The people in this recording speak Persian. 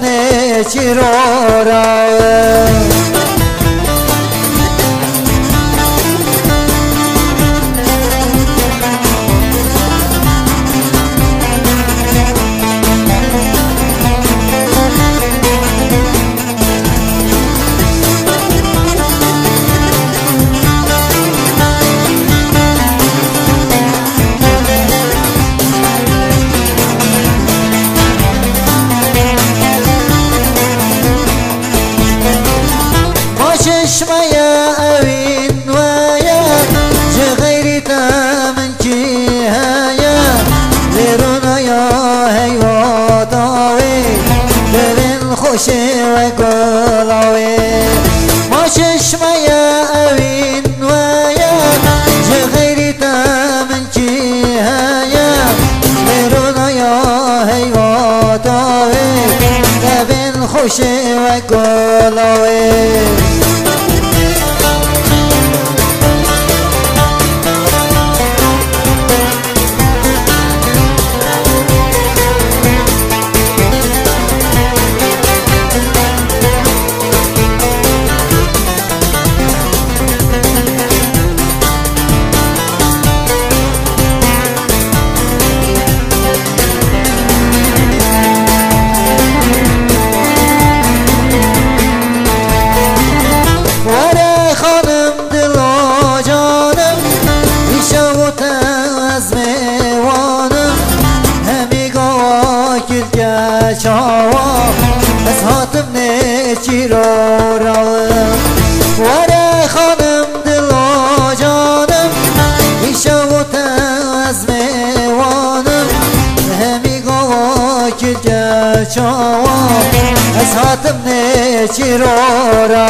نچرارا شمايا أوين ويا جغيري تامن جهايا ليرونا يا هيو طاوي ببن خوشي وقلاوي ماش شمايا أوين ويا جغيري تامن جهايا ليرونا يا هيو طاوي ببن خوشي وقلاوي شاوا بس هاتم نچرارا وره خانم دلا جانم ایشا و تز میوانم همی گوا کل شاوا بس هاتم نچرارا